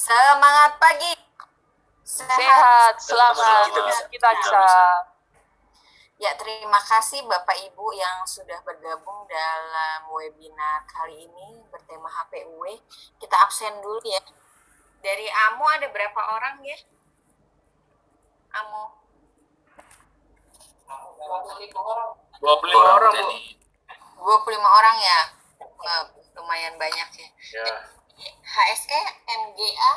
Semangat pagi, Sehat, selamat, kita bisa. Ya, terima kasih Bapak Ibu yang sudah bergabung dalam webinar kali ini bertema HPUW. Kita absen dulu ya. Dari AMO ada berapa orang ya? AMO? 25 orang, Bu. 25 orang ya? Lumayan banyak ya. HSE, MGA?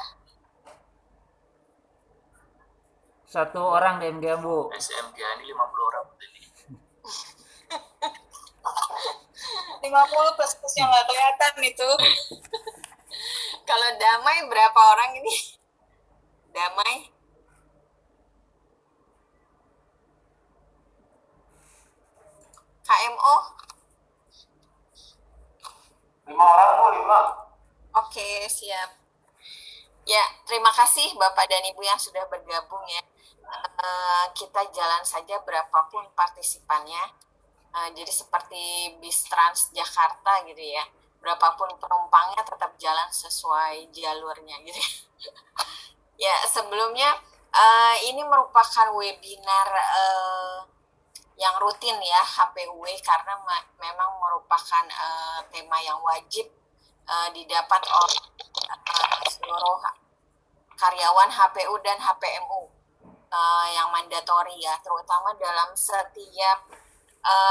1 orang di MGA, Bu. SMG ini 50 orang. 50 plus yang nggak kelihatan itu. Kalau damai berapa orang ini? Damai? KMO? 5 orang, Bu, 5. Oke, siap. Ya, terima kasih Bapak dan Ibu yang sudah bergabung ya. Kita jalan saja berapapun partisipannya. Jadi seperti bis Trans Jakarta gitu ya. Berapapun penumpangnya tetap jalan sesuai jalurnya gitu ya. Ya, sebelumnya ini merupakan webinar yang rutin ya HPUW karena memang merupakan tema yang wajib didapat oleh seluruh karyawan HPU dan HPMU yang mandatori ya, terutama dalam setiap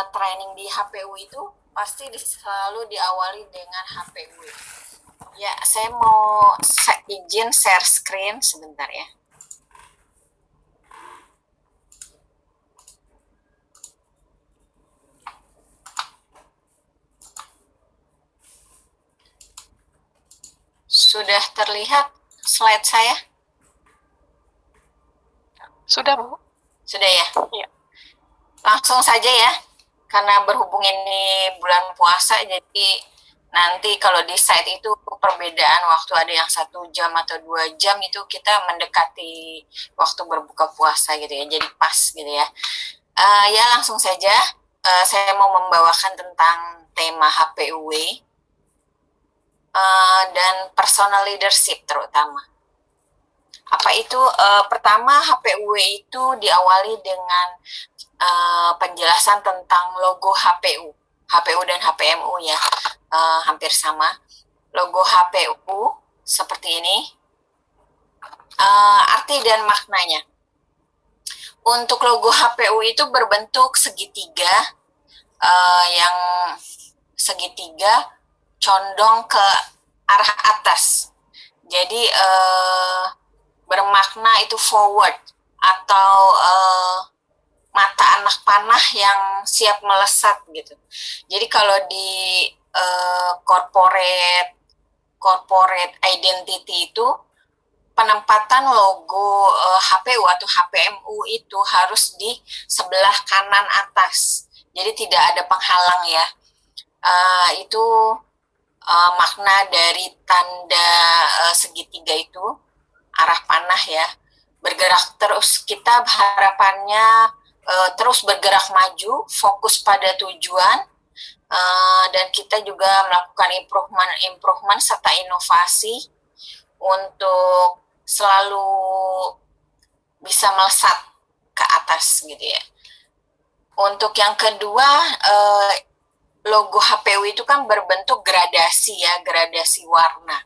training di HPU itu pasti selalu diawali dengan HPU. Ya, saya mau izin share screen sebentar ya. Sudah terlihat slide saya? Sudah, Bu? Sudah ya? Iya. Langsung saja ya, karena berhubung ini bulan puasa, jadi nanti kalau di site itu perbedaan waktu ada yang 1 jam atau 2 jam itu kita mendekati waktu berbuka puasa gitu ya, jadi pas gitu ya. Ya langsung saja, saya mau membawakan tentang tema HPUW dan personal leadership terutama. Apa itu? Pertama, HPUW itu diawali dengan penjelasan tentang logo HPU dan HPMU ya, hampir sama. Logo HPU seperti ini, arti dan maknanya. Untuk logo HPU itu berbentuk segitiga, yang segitiga condong ke arah atas. Jadi bermakna itu forward atau mata anak panah yang siap melesat gitu. Jadi kalau di corporate identity itu penempatan logo HPU atau HPMU itu harus di sebelah kanan atas. Jadi tidak ada penghalang ya. Itu makna dari tanda segitiga itu, arah panah ya, bergerak terus. Kita harapannya terus bergerak maju, fokus pada tujuan, dan kita juga melakukan improvement serta inovasi untuk selalu bisa melesat ke atas gitu ya. Untuk yang kedua, logo HPU itu kan berbentuk gradasi ya, gradasi warna.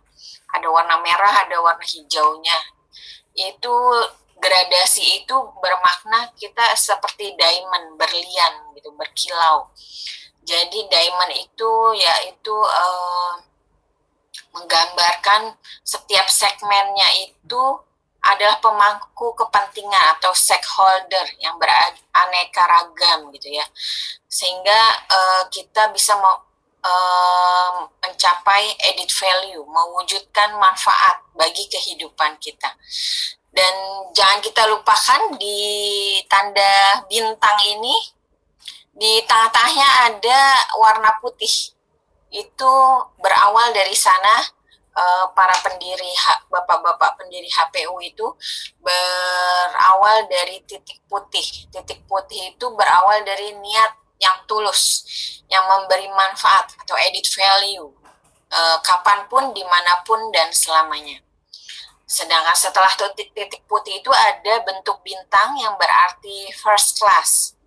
Ada warna merah, ada warna hijaunya. Itu gradasi itu bermakna kita seperti diamond, berlian gitu, berkilau. Jadi diamond itu yaitu menggambarkan setiap segmennya itu adalah pemangku kepentingan atau stakeholder yang beraneka ragam gitu ya, sehingga kita bisa mencapai added value, mewujudkan manfaat bagi kehidupan kita. Dan jangan kita lupakan di tanda bintang ini, di tengah-tengahnya ada warna putih. Itu berawal dari sana. Para pendiri, bapak-bapak pendiri HPU itu berawal dari titik putih. Titik putih itu berawal dari niat yang tulus, yang memberi manfaat atau added value, kapanpun, dimanapun, dan selamanya. Sedangkan setelah titik putih itu ada bentuk bintang yang berarti first class.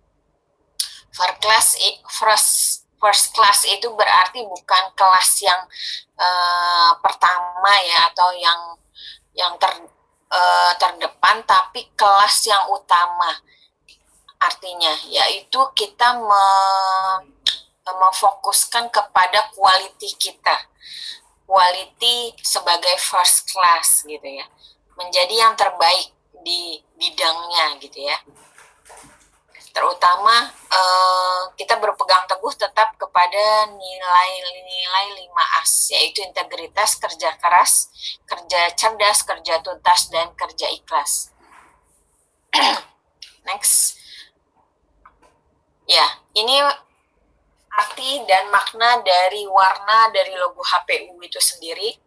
First class itu berarti bukan kelas yang pertama ya, atau yang terdepan, tapi kelas yang utama. Artinya yaitu kita memfokuskan kepada quality kita, quality sebagai first class gitu ya, menjadi yang terbaik di bidangnya gitu ya. Terutama kita berpegang teguh tetap kepada nilai-nilai 5As, yaitu integritas, kerja keras, kerja cerdas, kerja tuntas, dan kerja ikhlas. Next. Ya, ini arti dan makna dari warna dari logo HPU itu sendiri,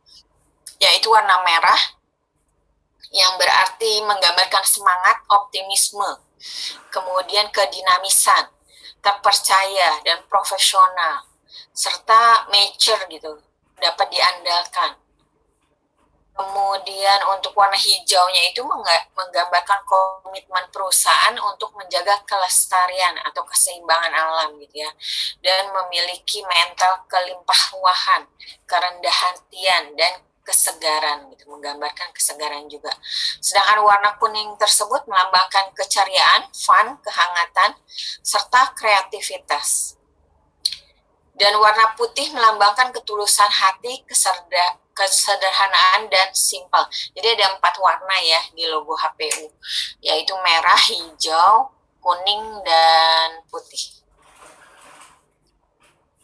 yaitu warna merah yang berarti menggambarkan semangat, optimisme, kemudian kedinamisan, terpercaya dan profesional, serta mature gitu, dapat diandalkan. Kemudian untuk warna hijaunya itu menggambarkan komitmen perusahaan untuk menjaga kelestarian atau keseimbangan alam gitu ya, dan memiliki mental kelimpahuan, kerendahan hatian, dan kesegaran gitu, menggambarkan kesegaran juga. Sedangkan warna kuning tersebut melambangkan keceriaan, fun, kehangatan, serta kreativitas. Dan warna putih melambangkan ketulusan hati, kesederhanaan, dan simpel. Jadi ada 4 warna ya di logo HPU, yaitu merah, hijau, kuning, dan putih.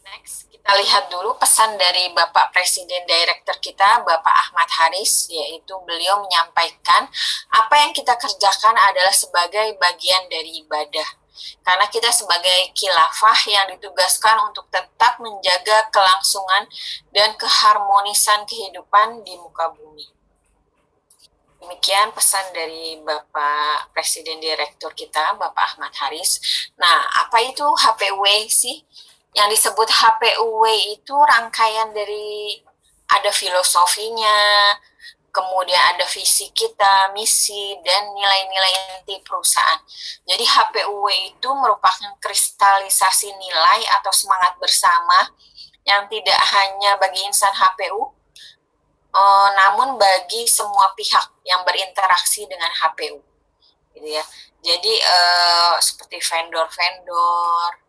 Next, kita lihat dulu pesan dari Bapak Presiden Director kita, Bapak Ahmad Haris, yaitu beliau menyampaikan apa yang kita kerjakan adalah sebagai bagian dari ibadah. Karena kita sebagai khilafah yang ditugaskan untuk tetap menjaga kelangsungan dan keharmonisan kehidupan di muka bumi. Demikian pesan dari Bapak Presiden Direktur kita, Bapak Ahmad Haris. Nah, apa itu HPW sih? Yang disebut HPW itu rangkaian dari ada filosofinya, kemudian ada visi kita, misi, dan nilai-nilai inti perusahaan. Jadi HPUW itu merupakan kristalisasi nilai atau semangat bersama yang tidak hanya bagi insan HPU, namun bagi semua pihak yang berinteraksi dengan HPU. Gitu ya. Jadi seperti vendor-vendor,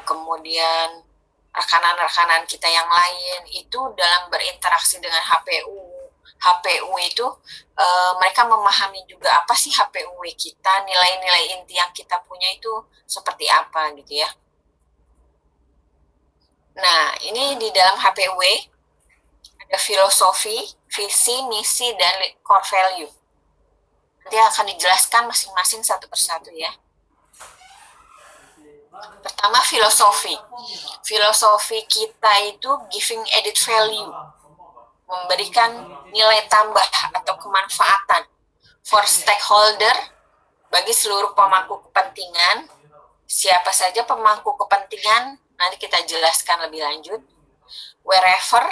kemudian rekanan-rekanan kita yang lain itu dalam berinteraksi dengan HPU itu mereka memahami juga apa sih HPU kita, nilai-nilai inti yang kita punya itu seperti apa gitu ya. Nah, ini di dalam HPU ada filosofi, visi, misi, dan core value. Nanti akan dijelaskan masing-masing satu persatu ya. Pertama, filosofi. Filosofi kita itu giving added value, memberikan nilai tambah atau kemanfaatan for stakeholder, bagi seluruh pemangku kepentingan. Siapa saja pemangku kepentingan nanti kita jelaskan lebih lanjut. Wherever,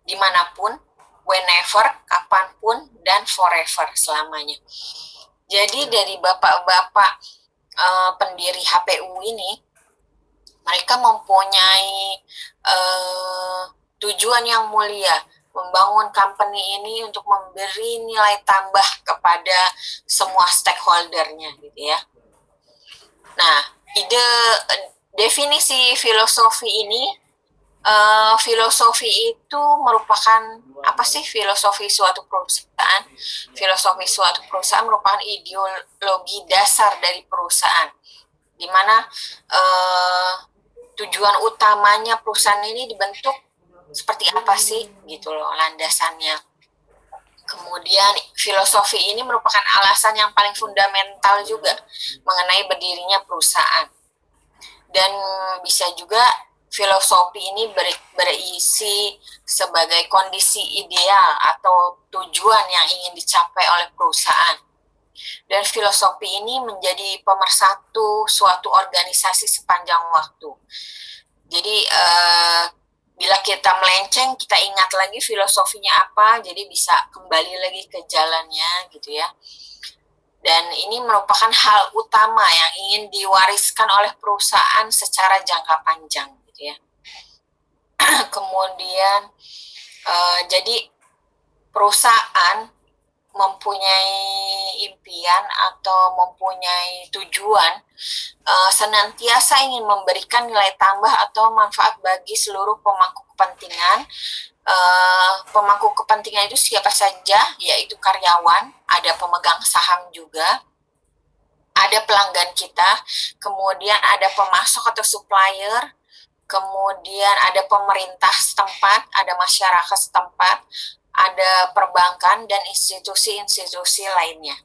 dimanapun, whenever, kapanpun, dan forever, selamanya. Jadi dari bapak-bapak pendiri HPU ini, mereka mempunyai tujuan yang mulia, membangun company ini untuk memberi nilai tambah kepada semua stakeholdernya gitu ya. Nah, definisi filosofi ini, filosofi itu merupakan apa sih filosofi suatu perusahaan? Filosofi suatu perusahaan merupakan ideologi dasar dari perusahaan, di mana tujuan utamanya perusahaan ini dibentuk seperti apa sih gitu loh landasannya. Kemudian filosofi ini merupakan alasan yang paling fundamental juga mengenai berdirinya perusahaan. Dan bisa juga filosofi ini berisi sebagai kondisi ideal atau tujuan yang ingin dicapai oleh perusahaan. Dan filosofi ini menjadi pemersatu suatu organisasi sepanjang waktu. Jadi bila kita melenceng, kita ingat lagi filosofinya apa, jadi bisa kembali lagi ke jalannya gitu ya. Dan ini merupakan hal utama yang ingin diwariskan oleh perusahaan secara jangka panjang gitu ya. Kemudian jadi perusahaan mempunyai impian atau mempunyai tujuan senantiasa ingin memberikan nilai tambah atau manfaat bagi seluruh pemangku kepentingan. Pemangku kepentingan itu siapa saja, yaitu karyawan, ada pemegang saham juga, ada pelanggan kita, kemudian ada pemasok atau supplier, kemudian ada pemerintah setempat, ada masyarakat setempat, ada perbankan dan institusi-institusi lainnya.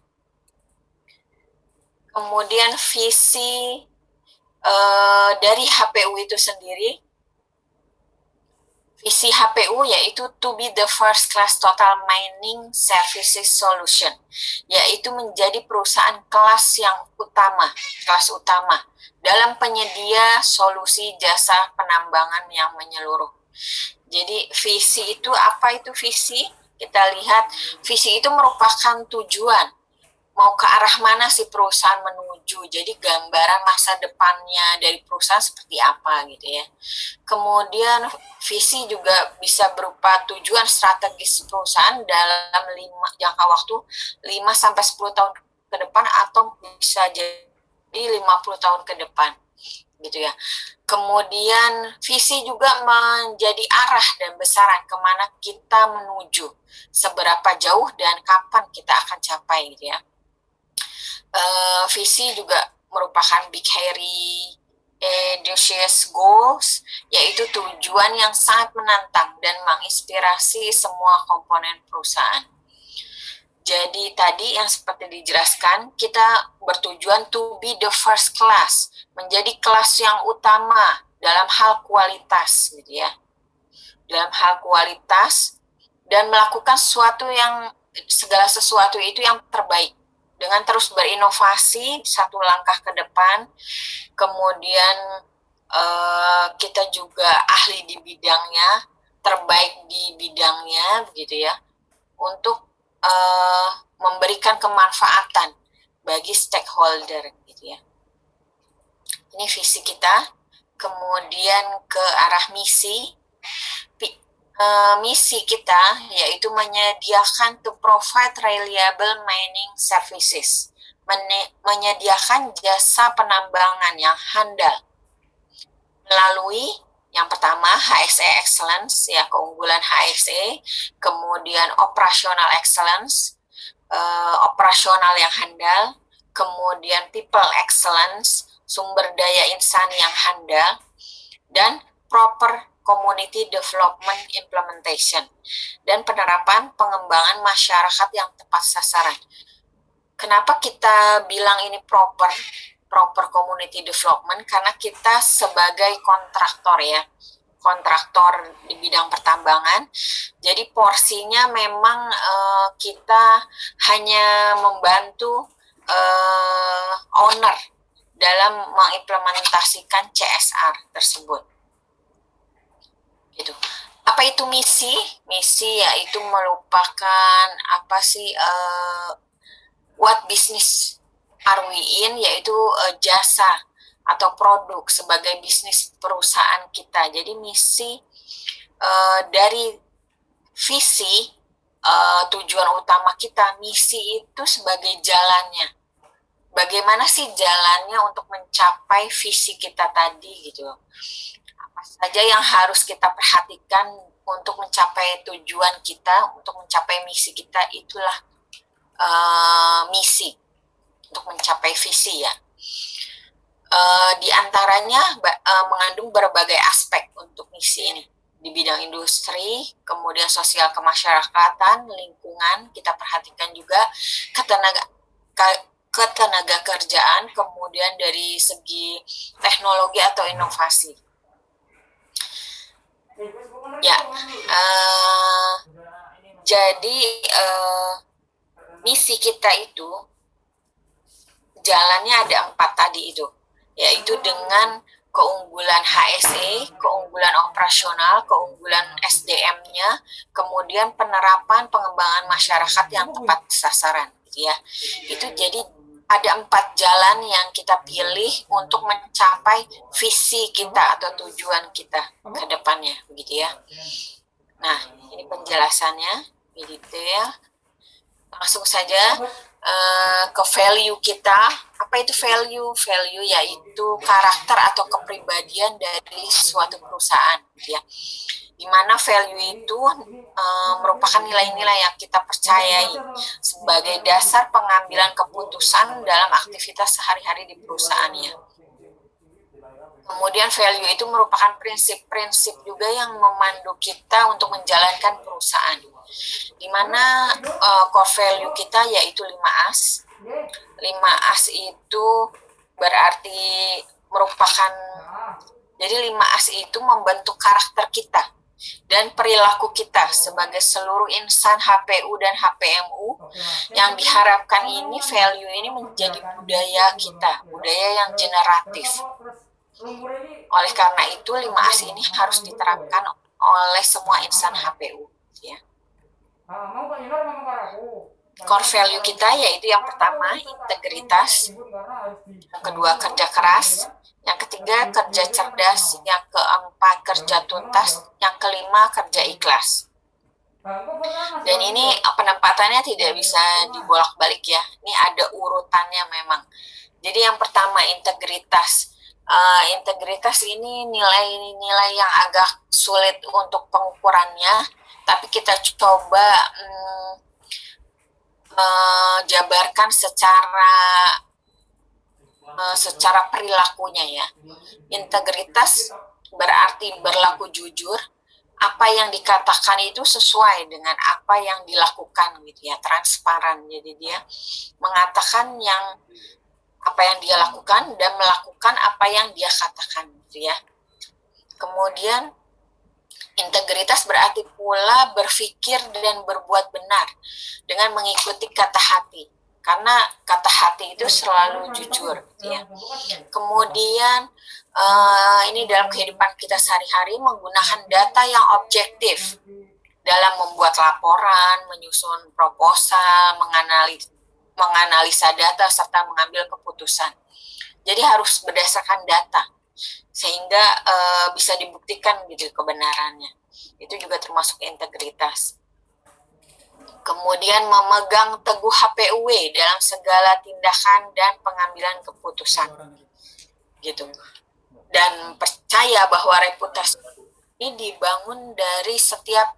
Kemudian visi dari HPU itu sendiri, visi HPU yaitu to be the first class total mining services solution, yaitu menjadi perusahaan kelas utama dalam penyedia solusi jasa penambangan yang menyeluruh. Jadi visi itu apa itu visi? Kita lihat visi itu merupakan tujuan, mau ke arah mana sih perusahaan menuju. Jadi gambaran masa depannya dari perusahaan seperti apa gitu ya. Kemudian visi juga bisa berupa tujuan strategis perusahaan dalam jangka waktu 5-10 tahun ke depan atau bisa jadi 50 tahun ke depan gitu ya. Kemudian visi juga menjadi arah dan besaran kemana kita menuju, seberapa jauh dan kapan kita akan capai gitu ya. Visi juga merupakan big hairy audacious goals, yaitu tujuan yang sangat menantang dan menginspirasi semua komponen perusahaan. Jadi tadi yang seperti dijelaskan, kita bertujuan to be the first class, menjadi kelas yang utama dalam hal kualitas gitu ya. Dalam hal kualitas dan melakukan segala sesuatu itu yang terbaik dengan terus berinovasi satu langkah ke depan. Kemudian kita juga ahli di bidangnya, terbaik di bidangnya begitu ya, untuk memberikan kemanfaatan bagi stakeholder gitu ya. Ini visi kita. Kemudian ke arah misi. Misi kita yaitu menyediakan to provide reliable mining services, menyediakan jasa penambangan yang handal melalui yang pertama HSE excellence ya, keunggulan HSE, kemudian operational excellence, operasional yang handal, kemudian people excellence, sumber daya insan yang handal, dan proper community development implementation, dan penerapan pengembangan masyarakat yang tepat sasaran. Kenapa kita bilang ini proper community development? Karena kita sebagai kontraktor ya, kontraktor di bidang pertambangan, jadi porsinya memang kita hanya membantu owner dalam mengimplementasikan CSR tersebut. Gitu. Apa itu misi? Misi yaitu merupakan what business are we in, yaitu jasa atau produk sebagai bisnis perusahaan kita. Jadi misi dari visi, tujuan utama kita, misi itu sebagai jalannya. Bagaimana sih jalannya untuk mencapai visi kita tadi gitu. Apa saja yang harus kita perhatikan untuk mencapai tujuan kita, untuk mencapai misi kita, itulah misi untuk mencapai visi ya. Di antaranya mengandung berbagai aspek untuk misi ini. Di bidang industri, kemudian sosial kemasyarakatan, lingkungan, kita perhatikan juga ketenaga kerjaan, kemudian dari segi teknologi atau inovasi. Ya, jadi misi kita itu jalannya ada 4 tadi itu, yaitu dengan keunggulan HSE, keunggulan operasional, keunggulan SDM-nya, kemudian penerapan pengembangan masyarakat yang tepat sasaran, gitu ya. Itu jadi ada 4 jalan yang kita pilih untuk mencapai visi kita atau tujuan kita ke depannya, begitu ya. Nah, ini penjelasannya, gitu ya. Langsung saja ke value kita. Apa itu value? Value yaitu karakter atau kepribadian dari suatu perusahaan, gitu ya. Di mana value itu merupakan nilai-nilai yang kita percayai sebagai dasar pengambilan keputusan dalam aktivitas sehari-hari di perusahaannya. Kemudian value itu merupakan prinsip-prinsip juga yang memandu kita untuk menjalankan perusahaan. Di mana core value kita yaitu 5As. 5As itu berarti merupakan, jadi 5As itu membentuk karakter kita dan perilaku kita sebagai seluruh insan HPU dan HPMU yang diharapkan ini value ini menjadi budaya kita, budaya yang generatif. Oleh karena itu 5As ini harus diterapkan oleh semua insan HPU, ya. Core value kita yaitu yang pertama integritas, yang kedua kerja keras, yang ketiga kerja cerdas, yang keempat kerja tuntas, yang kelima kerja ikhlas. Dan ini penempatannya tidak bisa dibolak-balik ya. Ini ada urutannya memang. Jadi yang pertama integritas. Integritas ini nilai-nilai yang agak sulit untuk pengukurannya, tapi kita coba jabarkan secara perilakunya ya. Integritas berarti berlaku jujur, apa yang dikatakan itu sesuai dengan apa yang dilakukan gitu ya, transparan. Jadi dia mengatakan apa yang dia lakukan dan melakukan apa yang dia katakan gitu ya. Kemudian integritas berarti pula berpikir dan berbuat benar dengan mengikuti kata hati, karena kata hati itu selalu jujur gitu ya. Kemudian ini dalam kehidupan kita sehari-hari menggunakan data yang objektif dalam membuat laporan, menyusun proposal, menganalisa data serta mengambil keputusan. Jadi harus berdasarkan data sehingga bisa dibuktikan gitu kebenarannya. Itu juga termasuk integritas. Kemudian memegang teguh HPUW dalam segala tindakan dan pengambilan keputusan. Gitu. Dan percaya bahwa reputasi ini dibangun dari setiap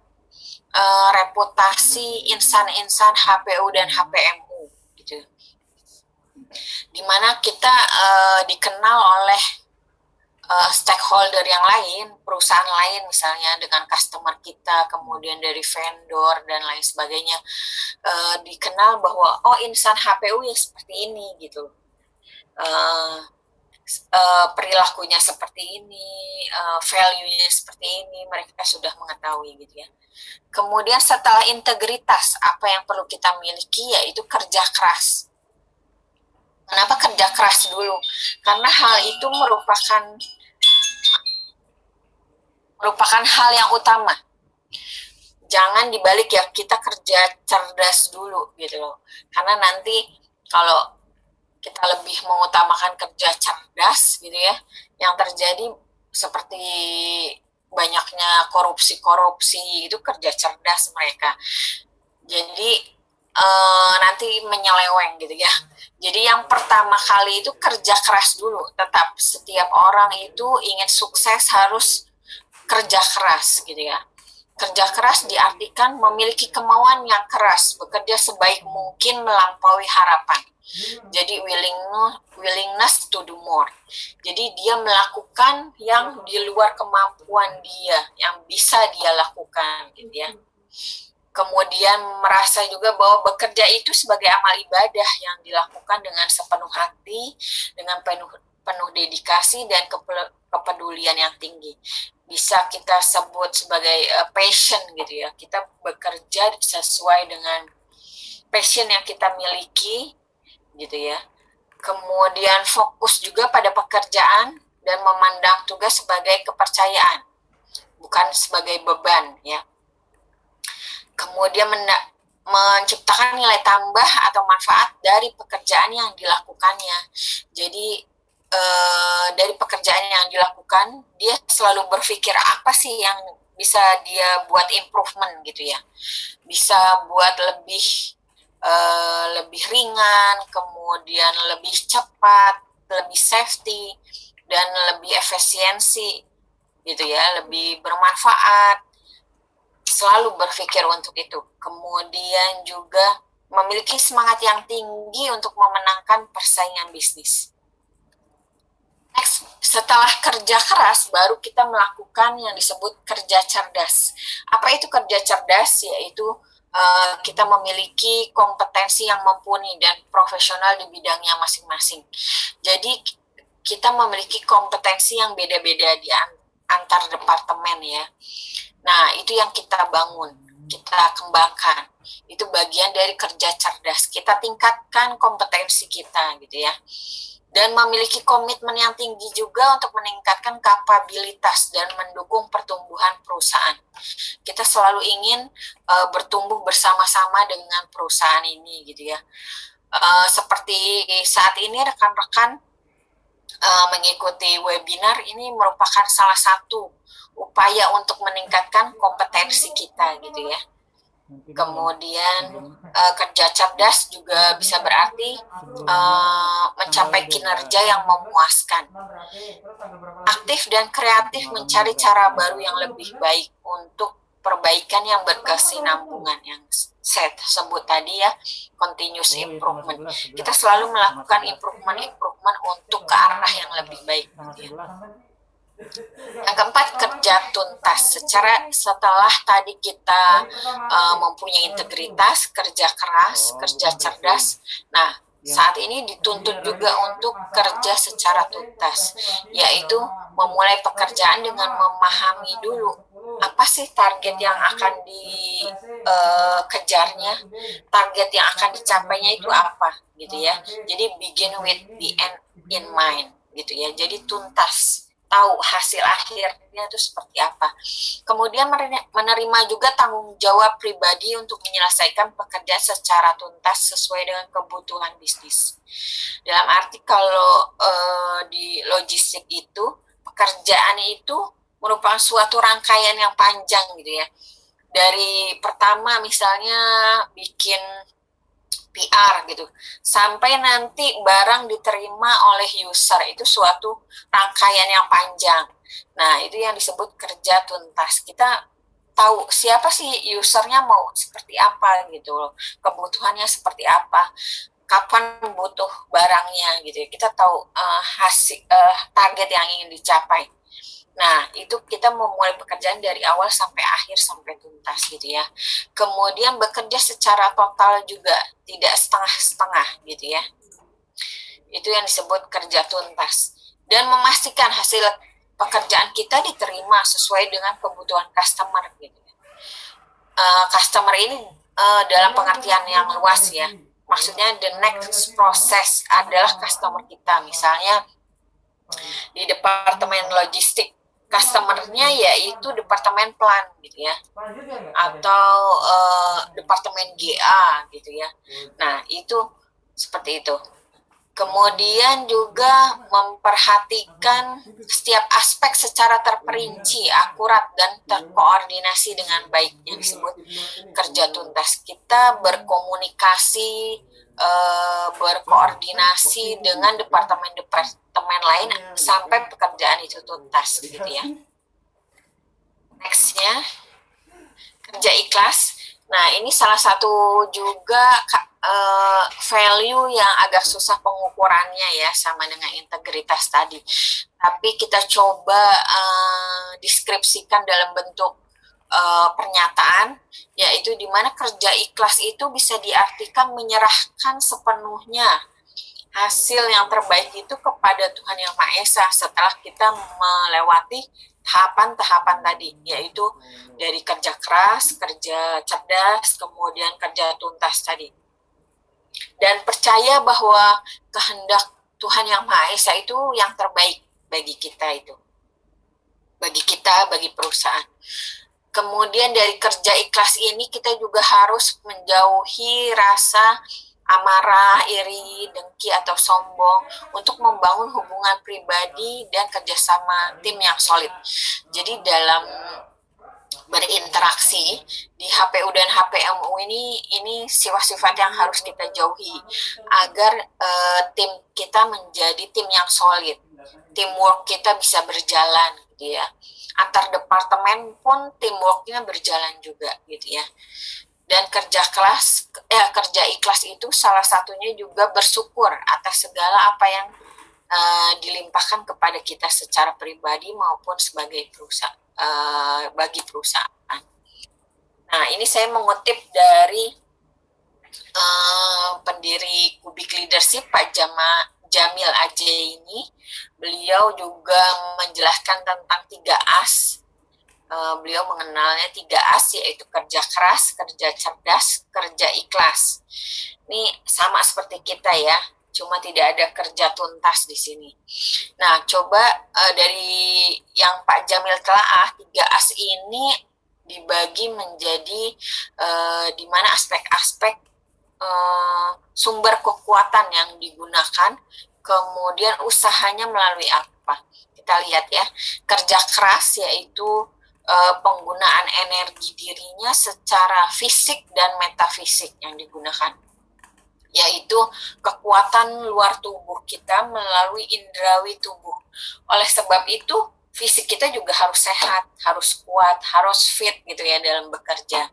reputasi insan-insan HPU dan HPMU gitu. Dimana kita dikenal oleh stakeholder yang lain, perusahaan lain misalnya dengan customer kita, kemudian dari vendor dan lain sebagainya, dikenal bahwa insan HPU ya seperti ini gitu, perilakunya seperti ini, value-nya seperti ini, mereka sudah mengetahui gitu ya. Kemudian setelah integritas, apa yang perlu kita miliki yaitu kerja keras. Kenapa kerja keras dulu? Karena hal itu merupakan hal yang utama. Jangan dibalik ya, kita kerja cerdas dulu gitu loh. Karena nanti kalau kita lebih mengutamakan kerja cerdas gitu ya, yang terjadi seperti banyaknya korupsi itu kerja cerdas mereka. Jadi nanti menyeleweng gitu ya. Jadi yang pertama kali itu kerja keras dulu. Tetap setiap orang itu ingin sukses harus kerja keras gitu ya. Kerja keras diartikan memiliki kemauan yang keras, bekerja sebaik mungkin melampaui harapan. Jadi willingness to do more. Jadi dia melakukan yang di luar kemampuan dia, yang bisa dia lakukan gitu ya. Kemudian merasa juga bahwa bekerja itu sebagai amal ibadah yang dilakukan dengan sepenuh hati, dengan penuh dedikasi dan kepedulian yang tinggi. Bisa kita sebut sebagai passion gitu ya. Kita bekerja sesuai dengan passion yang kita miliki gitu ya. Kemudian fokus juga pada pekerjaan dan memandang tugas sebagai kepercayaan, bukan sebagai beban ya. Kemudian menciptakan nilai tambah atau manfaat dari pekerjaan yang dilakukannya. Jadi dari pekerjaan yang dilakukan, dia selalu berpikir apa sih yang bisa dia buat improvement gitu ya. Bisa buat lebih ringan, kemudian lebih cepat, lebih safety, dan lebih efisiensi gitu ya, lebih bermanfaat. Selalu berpikir untuk itu. Kemudian juga memiliki semangat yang tinggi untuk memenangkan persaingan bisnis. Next, setelah kerja keras, baru kita melakukan yang disebut kerja cerdas. Apa itu kerja cerdas? Yaitu kita memiliki kompetensi yang mumpuni dan profesional di bidangnya masing-masing. Jadi kita memiliki kompetensi yang beda-beda di antar departemen ya. Nah, itu yang kita bangun, kita kembangkan. Itu bagian dari kerja cerdas. Kita tingkatkan kompetensi kita gitu ya. Dan memiliki komitmen yang tinggi juga untuk meningkatkan kapabilitas dan mendukung pertumbuhan perusahaan. Kita selalu ingin bertumbuh bersama-sama dengan perusahaan ini gitu ya. Seperti saat ini rekan-rekan mengikuti webinar ini merupakan salah satu upaya untuk meningkatkan kompetensi kita gitu ya. Kemudian kerja cerdas juga bisa berarti mencapai kinerja yang memuaskan. Aktif dan kreatif mencari cara baru yang lebih baik untuk perbaikan yang berkesinambungan yang saya sebut tadi ya, continuous improvement. Kita selalu melakukan improvement untuk ke arah yang lebih baik. Gitu ya. Yang keempat, kerja tuntas. Setelah tadi kita mempunyai integritas, kerja keras, kerja cerdas. Nah, saat ini dituntut juga untuk kerja secara tuntas, yaitu memulai pekerjaan dengan memahami dulu apa sih target yang akan dikejarnya, target yang akan dicapainya itu apa, gitu ya. Jadi begin with the end in mind, gitu ya. Jadi tuntas, tahu hasil akhirnya itu seperti apa. Kemudian menerima juga tanggung jawab pribadi untuk menyelesaikan pekerjaan secara tuntas sesuai dengan kebutuhan bisnis. Dalam arti kalau di logistik itu, pekerjaan itu merupakan suatu rangkaian yang panjang gitu ya. Dari pertama misalnya bikin PR gitu, sampai nanti barang diterima oleh user, itu suatu rangkaian yang panjang. Nah, itu yang disebut kerja tuntas. Kita tahu siapa sih usernya mau seperti apa gitu loh, kebutuhannya seperti apa, kapan butuh barangnya gitu ya. Kita tahu hasil target yang ingin dicapai. Nah, itu kita memulai pekerjaan dari awal sampai akhir, sampai tuntas gitu ya. Kemudian bekerja secara total juga, tidak setengah-setengah gitu ya. Itu yang disebut kerja tuntas. Dan memastikan hasil pekerjaan kita diterima sesuai dengan kebutuhan customer gitu ya. Customer ini dalam pengertian yang luas ya. Maksudnya the next process adalah customer kita. Misalnya di departemen logistik, customer-nya yaitu departemen plan gitu ya, atau departemen GA gitu ya. Nah, itu seperti itu. Kemudian juga memperhatikan setiap aspek secara terperinci, akurat, dan terkoordinasi dengan baik, yang disebut kerja tuntas. Kita berkomunikasi, berkoordinasi dengan departemen-departemen lain sampai pekerjaan itu tuntas gitu ya. Nextnya, kerja ikhlas. Nah, ini salah satu juga value yang agak susah pengukurannya ya, sama dengan integritas tadi. Tapi kita coba deskripsikan dalam bentuk pernyataan, yaitu di mana kerja ikhlas itu bisa diartikan menyerahkan sepenuhnya hasil yang terbaik itu kepada Tuhan Yang Maha Esa setelah kita melewati tahapan-tahapan tadi, yaitu dari kerja keras, kerja cerdas, kemudian kerja tuntas tadi. Dan percaya bahwa kehendak Tuhan Yang Maha Esa itu yang terbaik bagi kita itu. Bagi kita, bagi perusahaan. Kemudian dari kerja ikhlas ini kita juga harus menjauhi rasa amarah, iri, dengki, atau sombong untuk membangun hubungan pribadi dan kerjasama tim yang solid. Jadi dalam berinteraksi di HPU dan HPMU ini sifat-sifat yang harus kita jauhi agar tim kita menjadi tim yang solid, teamwork kita bisa berjalan gitu ya. Antar departemen pun teamworknya berjalan juga gitu ya. Dan kerja ikhlas itu salah satunya juga bersyukur atas segala apa yang dilimpahkan kepada kita secara pribadi maupun sebagai perusahaan, bagi perusahaan. Nah, ini saya mengutip dari pendiri Kubik Leadership, Pak Jamil Ajeni. Beliau juga menjelaskan tentang 3 as. Beliau mengenalnya 3 as, yaitu kerja keras, kerja cerdas, kerja ikhlas. Ini sama seperti kita ya, cuma tidak ada kerja tuntas di sini. Nah, coba dari yang Pak Jamil telaah, 3 as ini dibagi menjadi di mana aspek-aspek sumber kekuatan yang digunakan, kemudian usahanya melalui apa. Kita lihat ya, kerja keras yaitu penggunaan energi dirinya secara fisik dan metafisik yang digunakan, yaitu kekuatan luar tubuh kita melalui indrawi tubuh. Oleh sebab itu, fisik kita juga harus sehat, harus kuat, harus fit gitu ya dalam bekerja.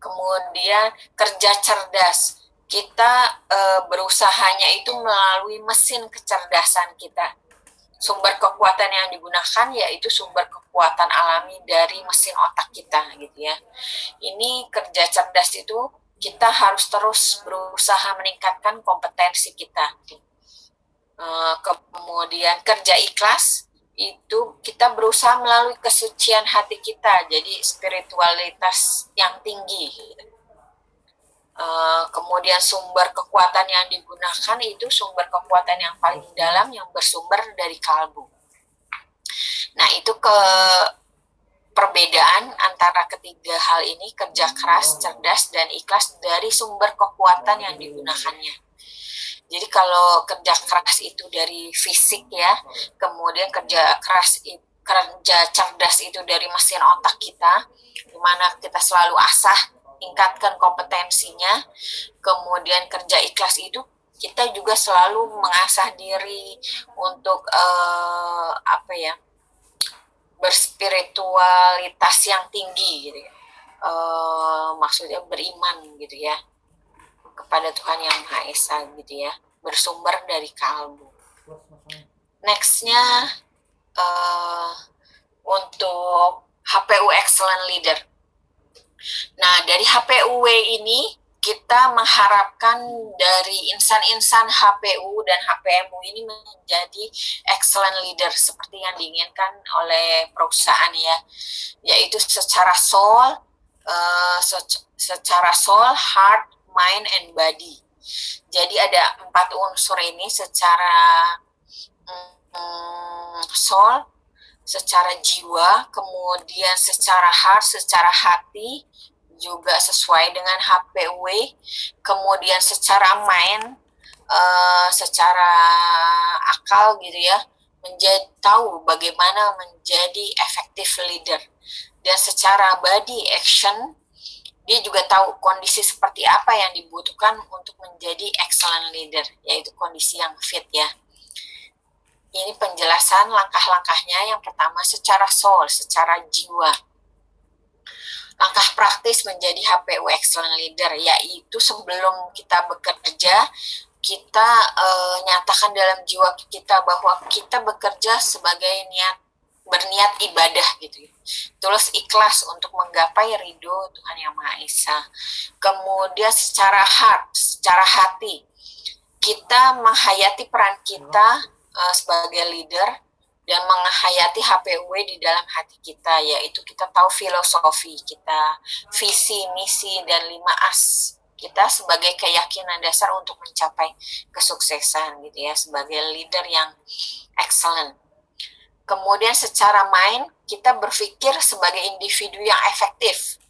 Kemudian kerja cerdas, kita berusahanya itu melalui mesin kecerdasan kita. Sumber kekuatan yang digunakan yaitu sumber kekuatan alami dari mesin otak kita gitu ya. Ini kerja cerdas itu kita harus terus berusaha meningkatkan kompetensi kita. Kemudian kerja ikhlas itu kita berusaha melalui kesucian hati kita, jadi spiritualitas yang tinggi. Kemudian sumber kekuatan yang digunakan itu sumber kekuatan yang paling dalam yang bersumber dari kalbu. Nah, itu perbedaan antara ketiga hal ini, kerja keras, cerdas, dan ikhlas dari sumber kekuatan yang digunakannya. Jadi kalau kerja keras itu dari fisik ya, kemudian kerja cerdas itu dari mesin otak kita, di mana kita selalu asah, tingkatkan kompetensinya. Kemudian kerja ikhlas itu kita juga selalu mengasah diri untuk berspiritualitas yang tinggi gitu ya. Maksudnya beriman gitu ya kepada Tuhan Yang Maha Esa gitu ya, bersumber dari kalbu. Nextnya untuk HPU Excellent Leader. Nah, dari HPUW ini kita mengharapkan dari insan-insan HPU dan HPMU ini menjadi excellent leader seperti yang diinginkan oleh perusahaan ya, yaitu secara soul, heart, mind, and body. Jadi ada 4 unsur ini secara soul, secara jiwa, kemudian secara heart, secara hati, juga sesuai dengan HPW, kemudian secara mind, secara akal gitu ya, tahu bagaimana menjadi effective leader, dan secara body action, dia juga tahu kondisi seperti apa yang dibutuhkan untuk menjadi excellent leader, yaitu kondisi yang fit ya. Ini penjelasan langkah-langkahnya. Yang pertama secara soul, secara jiwa. Langkah praktis menjadi HPU Excellent Leader, yaitu sebelum kita bekerja, kita nyatakan dalam jiwa kita bahwa kita bekerja sebagai berniat ibadah gitu ya. Tulus ikhlas untuk menggapai ridho Tuhan Yang Maha Esa. Kemudian secara heart, secara hati, kita menghayati peran kita sebagai leader dan menghayati HPUW di dalam hati kita, yaitu kita tahu filosofi kita, visi, misi, dan 5 as kita sebagai keyakinan dasar untuk mencapai kesuksesan gitu ya, sebagai leader yang excellent. Kemudian secara main kita berpikir sebagai individu yang efektif.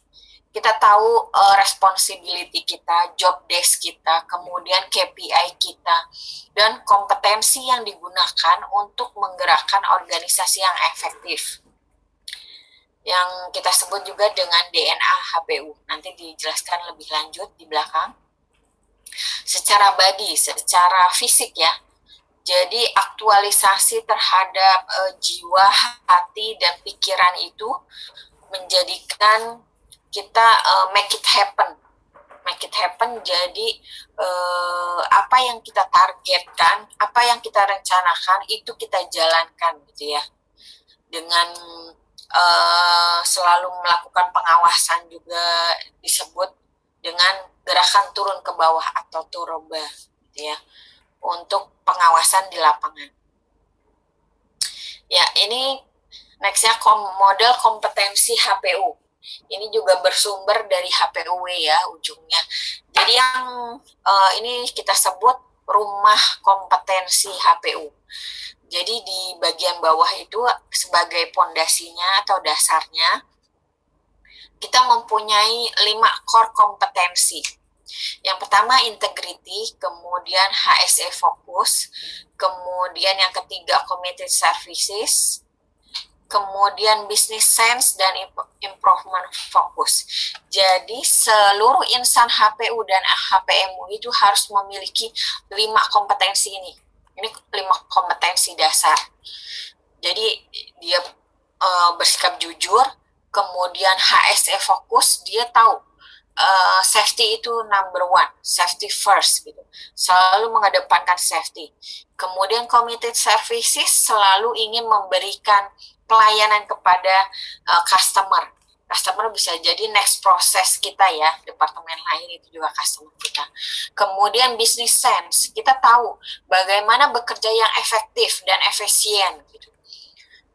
Kita tahu responsibility kita, job desk kita, kemudian KPI kita, dan kompetensi yang digunakan untuk menggerakkan organisasi yang efektif. Yang kita sebut juga dengan DNA HPU. Nanti dijelaskan lebih lanjut di belakang. Secara body, secara fisik ya. Jadi aktualisasi terhadap jiwa, hati, dan pikiran itu menjadikan kita make it happen. Make it happen, jadi apa yang kita targetkan, apa yang kita rencanakan, itu kita jalankan gitu ya. Dengan selalu melakukan pengawasan juga disebut dengan gerakan turun ke bawah atau turoba gitu ya, untuk pengawasan di lapangan. Ya, ini nextnya model kompetensi HPU. Ini juga bersumber dari HPUW ya ujungnya. Jadi yang ini kita sebut rumah kompetensi HPU. Jadi di bagian bawah itu sebagai pondasinya atau dasarnya, kita mempunyai 5 core kompetensi. Yang pertama integrity, kemudian HSE fokus, kemudian yang ketiga committed services, kemudian business sense, dan improvement fokus. Jadi seluruh insan HPU dan HPMU itu harus memiliki 5 kompetensi ini. Ini 5 kompetensi dasar. Jadi dia bersikap jujur, kemudian HSE fokus, dia tahu safety itu number one, safety first gitu. Selalu mengedepankan safety. Kemudian committed services, selalu ingin memberikan pelayanan kepada customer. Customer bisa jadi next process kita ya, departemen lain itu juga customer kita. Kemudian business sense, kita tahu bagaimana bekerja yang efektif dan efisien gitu.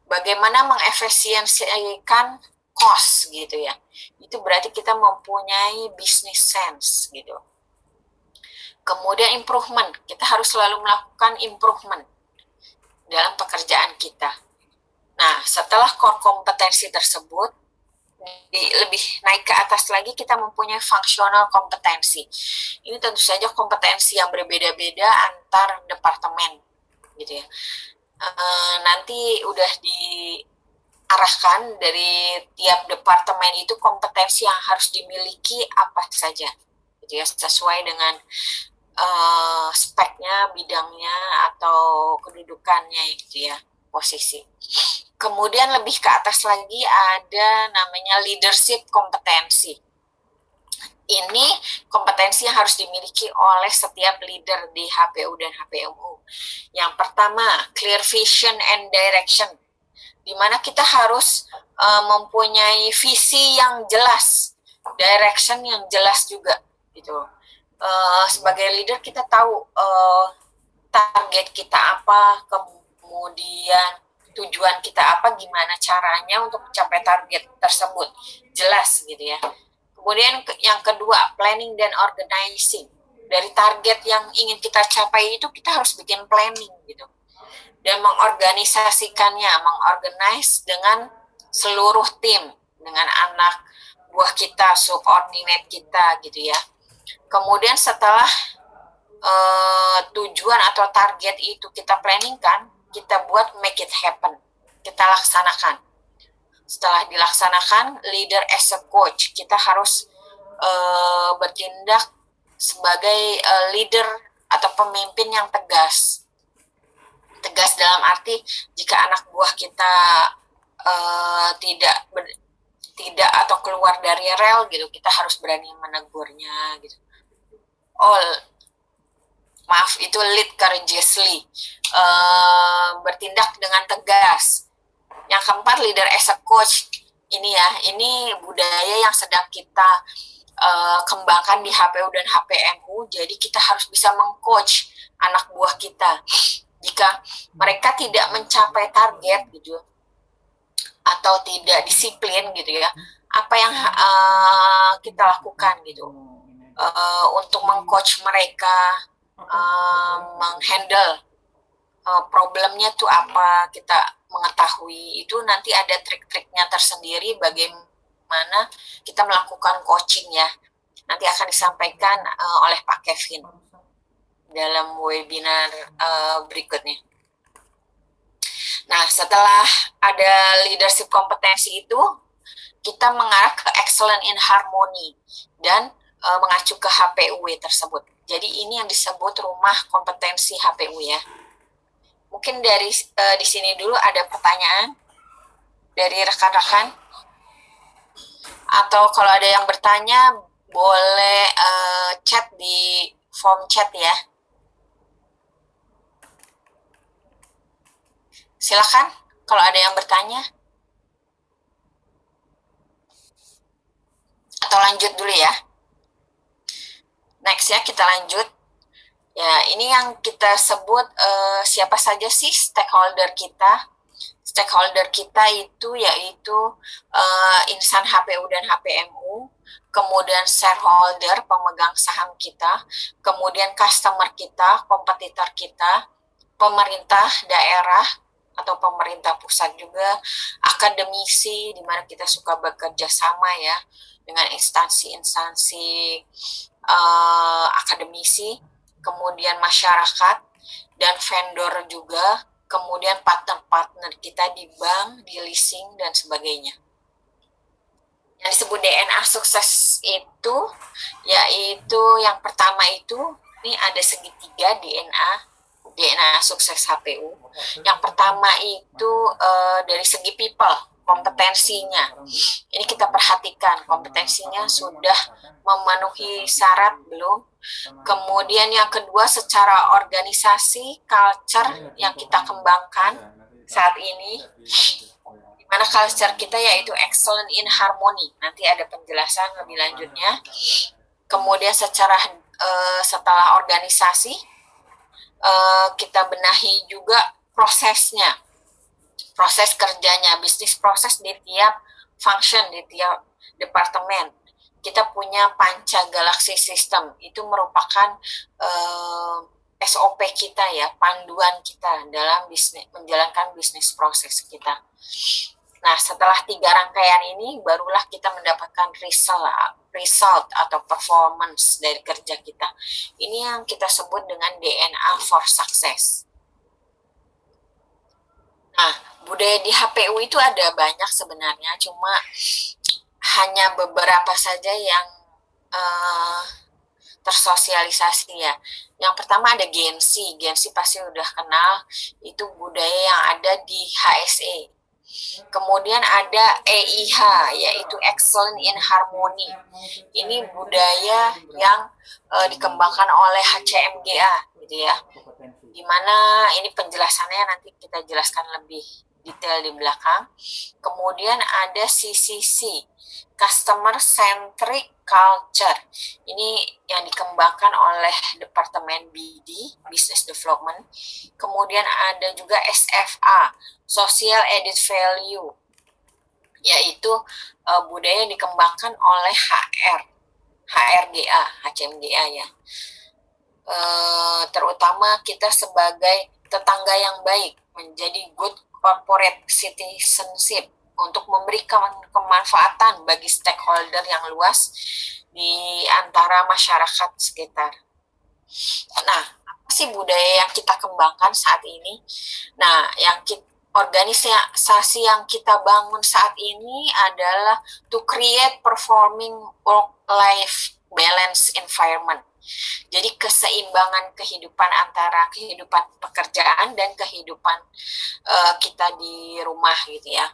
Bagaimana mengefisiensikan cost gitu ya. Itu berarti kita mempunyai business sense gitu. Kemudian improvement, kita harus selalu melakukan improvement dalam pekerjaan kita. Nah, setelah core kompetensi tersebut, lebih naik ke atas lagi kita mempunyai functional kompetensi. Ini tentu saja kompetensi yang berbeda-beda antar departemen gitu ya. Nanti udah diarahkan dari tiap departemen itu kompetensi yang harus dimiliki apa saja gitu ya, sesuai dengan speknya, bidangnya atau kedudukannya gitu ya, posisi. Kemudian lebih ke atas lagi ada namanya leadership kompetensi. Ini kompetensi yang harus dimiliki oleh setiap leader di HPU dan HPMU. Yang pertama, clear vision and direction, di mana kita harus mempunyai visi yang jelas, direction yang jelas juga gitu. Sebagai leader kita tahu target kita apa, kemudian tujuan kita apa, gimana caranya untuk mencapai target tersebut, jelas gitu ya. Kemudian yang kedua, planning dan organizing. Dari target yang ingin kita capai itu kita harus bikin planning gitu, dan mengorganisasikannya, mengorganize dengan seluruh tim, dengan anak buah kita, subordinate kita gitu ya. Kemudian setelah tujuan atau target itu kita planningkan, kita buat make it happen, kita laksanakan. Setelah dilaksanakan, leader as a coach, kita harus bertindak sebagai leader atau pemimpin yang tegas. Tegas dalam arti jika anak buah kita tidak atau keluar dari rel gitu, kita harus berani menegurnya gitu. Itu lead courageously, bertindak dengan tegas. Yang keempat, leader as a coach. Ini budaya yang sedang kita kembangkan di HPU dan HPMU. Jadi kita harus bisa mengcoach anak buah kita. Jika mereka tidak mencapai target gitu, atau tidak disiplin gitu ya, apa yang kita lakukan gitu untuk mengcoach mereka, menghandle problemnya tuh apa, kita mengetahui itu nanti ada trik-triknya tersendiri bagaimana kita melakukan coaching ya. Nanti akan disampaikan oleh Pak Kevin dalam webinar berikutnya. Nah, setelah ada leadership kompetensi itu, kita mengarah ke excellent in harmony dan mengacu ke HPUW tersebut. Jadi ini yang disebut rumah kompetensi HPU ya. Mungkin dari di sini dulu ada pertanyaan dari rekan-rekan, atau kalau ada yang bertanya boleh chat di form chat ya. Silakan kalau ada yang bertanya. Atau lanjut dulu ya. Next ya, kita lanjut. Ya, ini yang kita sebut siapa saja sih stakeholder kita. Stakeholder kita itu yaitu insan HPU dan HPMU, kemudian shareholder, pemegang saham kita, kemudian customer kita, kompetitor kita, pemerintah daerah atau pemerintah pusat juga, akademisi, di mana kita suka bekerja sama ya dengan instansi-instansi akademisi, kemudian masyarakat dan vendor juga, kemudian partner-partner kita di bank, di leasing dan sebagainya. Yang disebut DNA sukses itu yaitu yang pertama itu, ini ada segitiga DNA sukses HPU. Yang pertama itu dari segi people, kompetensinya. Ini kita perhatikan kompetensinya sudah memenuhi syarat belum. Kemudian yang kedua secara organisasi, culture yang kita kembangkan saat ini, di mana culture kita yaitu excellent in harmony. Nanti ada penjelasan lebih lanjutnya. Kemudian setelah organisasi, kita benahi juga prosesnya, proses kerjanya, bisnis proses di tiap function, di tiap departemen. Kita punya Panca Galaxy System, itu merupakan SOP kita ya, panduan kita dalam menjalankan bisnis proses kita. Nah, setelah 3 rangkaian ini, barulah kita mendapatkan result atau performance dari kerja kita. Ini yang kita sebut dengan DNA for success. Nah, budaya di HPU itu ada banyak sebenarnya, cuma hanya beberapa saja yang tersosialisasi ya. Yang pertama ada Gensi pasti udah kenal, itu budaya yang ada di HSE. Kemudian ada EIH, yaitu Excellent in Harmony. Ini budaya yang dikembangkan oleh HCMGA, gitu ya. Dimana ini penjelasannya nanti kita jelaskan lebih detail di belakang. Kemudian ada CCC, Customer Centric Culture. Ini yang dikembangkan oleh Departemen BD, Business Development. Kemudian ada juga SFA, Social Added Value, yaitu budaya yang dikembangkan oleh HRGA, HCMGA ya. Terutama kita sebagai tetangga yang baik, menjadi good corporate citizenship untuk memberikan kemanfaatan bagi stakeholder yang luas di antara masyarakat sekitar. Nah, apa sih budaya yang kita kembangkan saat ini? Nah, organisasi yang kita bangun saat ini adalah to create performing work-life balance environment. Jadi keseimbangan kehidupan antara kehidupan pekerjaan dan kehidupan kita di rumah gitu ya.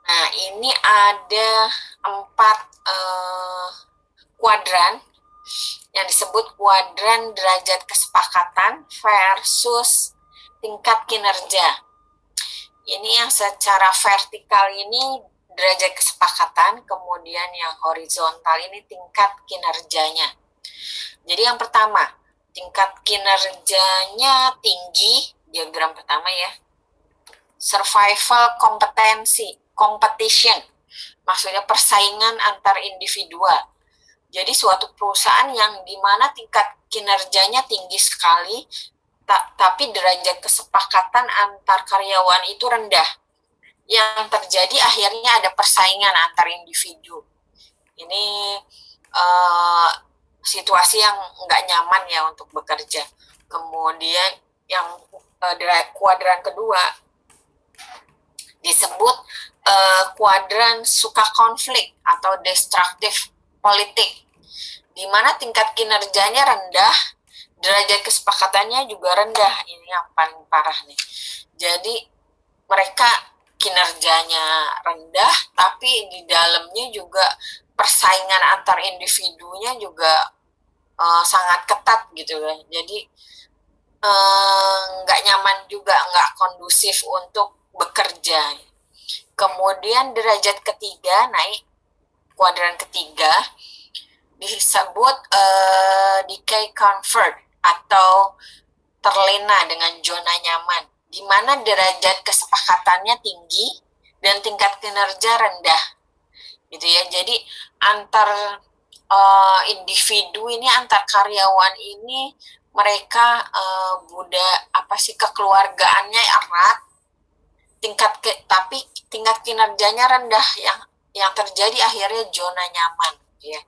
Nah, ini ada 4 kuadran yang disebut kuadran derajat kesepakatan versus tingkat kinerja. Ini yang secara vertikal ini derajat kesepakatan, kemudian yang horizontal ini tingkat kinerjanya. Jadi yang pertama, tingkat kinerjanya tinggi, diagram pertama ya. Survival kompetensi, competition, maksudnya persaingan antar individual. Jadi suatu perusahaan yang dimana tingkat kinerjanya tinggi sekali, tapi derajat kesepakatan antar karyawan itu rendah. Yang terjadi akhirnya ada persaingan antar individu. Ini situasi yang nggak nyaman ya untuk bekerja. Kemudian yang kuadran kedua disebut kuadran suka konflik atau destruktif politik, di mana tingkat kinerjanya rendah, derajat kesepakatannya juga rendah. Ini yang paling parah nih. Jadi mereka kinerjanya rendah, tapi di dalamnya juga persaingan antar individunya juga sangat ketat gitu ya. Jadi nggak nyaman juga, nggak kondusif untuk bekerja. Kemudian derajat ketiga naik, kuadran ketiga disebut decay comfort atau terlena dengan zona nyaman, di mana derajat kesepakatannya tinggi dan tingkat kinerja rendah, gitu ya. Jadi antar individu ini, antar karyawan ini, mereka kekeluargaannya erat, tapi tingkat kinerjanya rendah, yang terjadi akhirnya zona nyaman, ya.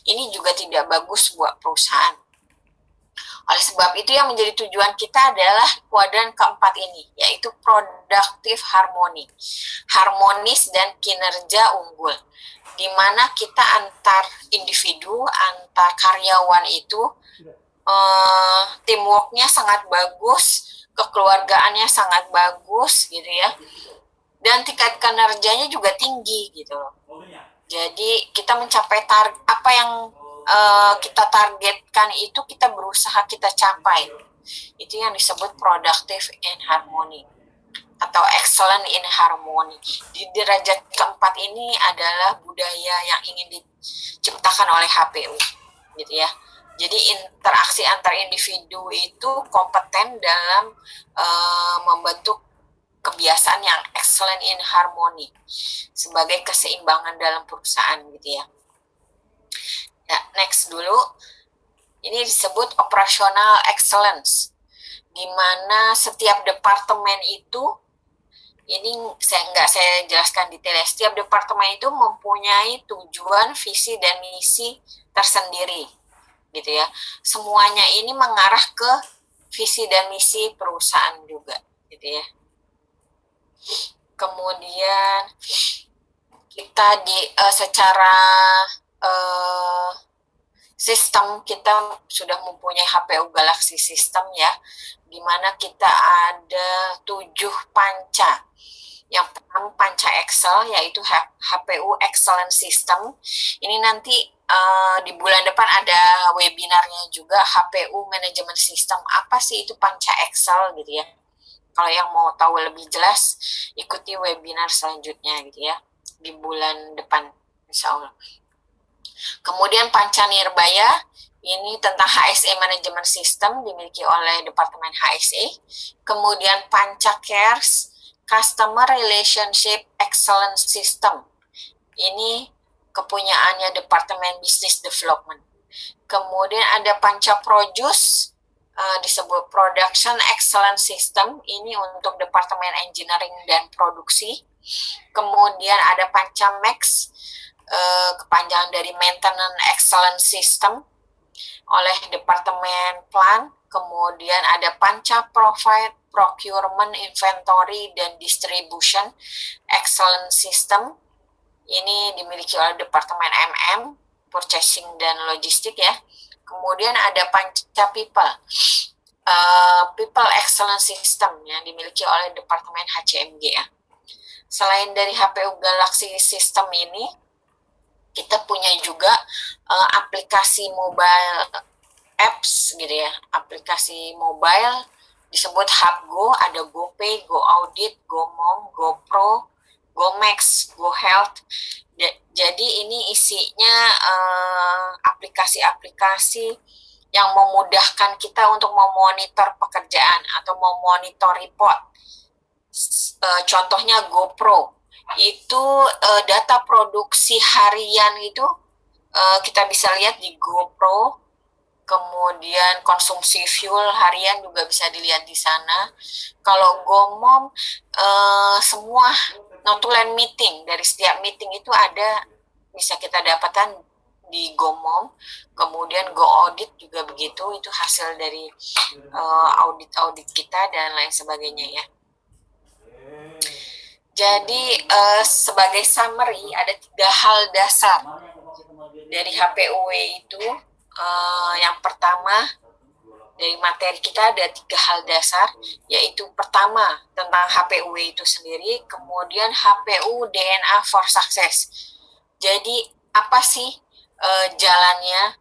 Ini juga tidak bagus buat perusahaan. Oleh sebab itu yang menjadi tujuan kita adalah kuadran keempat ini, yaitu productive harmony, harmonis dan kinerja unggul, di mana kita antar individu, antar karyawan itu teamworknya sangat bagus, kekeluargaannya sangat bagus, gitu ya, dan tingkat kinerjanya juga tinggi, gitu. Jadi kita mencapai apa yang kita targetkan itu kita berusaha kita capai. Itu yang disebut productive in harmony atau excellent in harmony. Di derajat keempat ini adalah budaya yang ingin diciptakan oleh HPU, gitu ya. Jadi interaksi antar individu itu kompeten dalam membentuk kebiasaan yang excellent in harmony sebagai keseimbangan dalam perusahaan, gitu ya. Nah, next dulu. Ini disebut operational excellence, di mana setiap departemen itu, ini saya jelaskan detailnya, setiap departemen itu mempunyai tujuan, visi, dan misi tersendiri, gitu ya. Semuanya ini mengarah ke visi dan misi perusahaan juga, gitu ya. Kemudian kita secara sistem kita sudah mempunyai HPU Galaxy System ya, di mana kita ada 7 panca. Yang pertama panca Excel, yaitu HPU Excellent System. Ini nanti di bulan depan ada webinarnya juga, HPU Management System. Apa sih itu panca Excel, gitu ya. Kalau yang mau tahu lebih jelas, ikuti webinar selanjutnya, gitu ya, di bulan depan, insya Allah. Kemudian panca Nirbaya, ini tentang HSE Management System, dimiliki oleh Departemen HSE. Kemudian panca Cares, Customer Relationship Excellence System, ini kepunyaannya Departemen Business Development. Kemudian ada panca Produce, disebut Production Excellence System, ini untuk Departemen Engineering dan Produksi. Kemudian ada panca Max, kepanjangan dari Maintenance Excellence System oleh Departemen Plan. Kemudian ada panca Provide, Procurement, Inventory, dan Distribution Excellence System, ini dimiliki oleh Departemen MM, Purchasing dan Logistik ya. Kemudian ada panca People, People Excellence System yang dimiliki oleh Departemen HCMG ya. Selain dari HPU Galaxy System ini, kita punya juga aplikasi mobile apps, gitu ya. Aplikasi mobile disebut HubGo, ada GoPay, GoAudit, GoMom, GoPro, GoMax, GoHealth. Jadi ini isinya aplikasi-aplikasi yang memudahkan kita untuk memonitor pekerjaan atau memonitor report. Contohnya GoPro, itu data produksi harian itu kita bisa lihat di GoPro. kemudian konsumsi fuel harian juga bisa dilihat di sana. Kalau GoMom, semua notulen meeting, dari setiap meeting itu ada, bisa kita dapatkan di GoMom. Kemudian GoAudit juga begitu, itu hasil dari audit-audit kita dan lain sebagainya ya. Jadi sebagai summary, ada 3 hal dasar dari HPUW itu. Yang pertama, dari materi kita ada 3 hal dasar, yaitu pertama tentang HPUW itu sendiri, kemudian HPU DNA for Success. Jadi apa sih jalannya,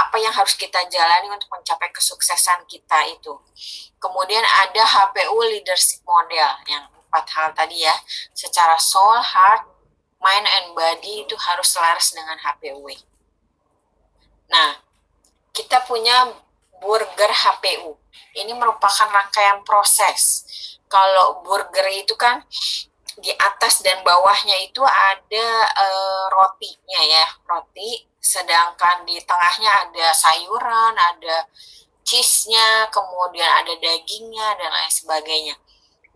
apa yang harus kita jalani untuk mencapai kesuksesan kita itu. Kemudian ada HPU Leadership Model, yang 4 hal tadi ya, secara soul, heart, mind, and body itu harus selaras dengan HPUW. Nah, kita punya burger HPU. Ini merupakan rangkaian proses. Kalau burger itu kan di atas dan bawahnya itu ada rotinya ya, roti. Sedangkan di tengahnya ada sayuran, ada cheese-nya, kemudian ada dagingnya, dan lain sebagainya.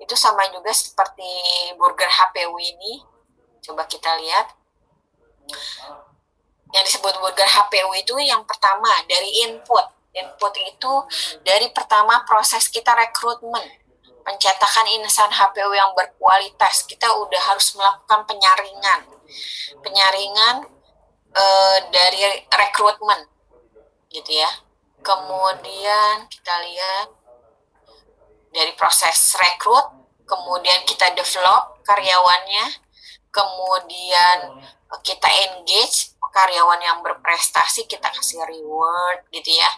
Itu sama juga seperti burger HPU ini. Coba kita lihat. Yang disebut burger HPU itu yang pertama dari input. Input itu dari pertama proses kita rekrutmen, pencetakan insan HPU yang berkualitas. Kita udah harus melakukan penyaringan dari rekrutmen gitu ya. Kemudian kita lihat dari proses rekrut, kemudian kita develop karyawannya, kemudian kita engage karyawan yang berprestasi, kita kasih reward gitu ya.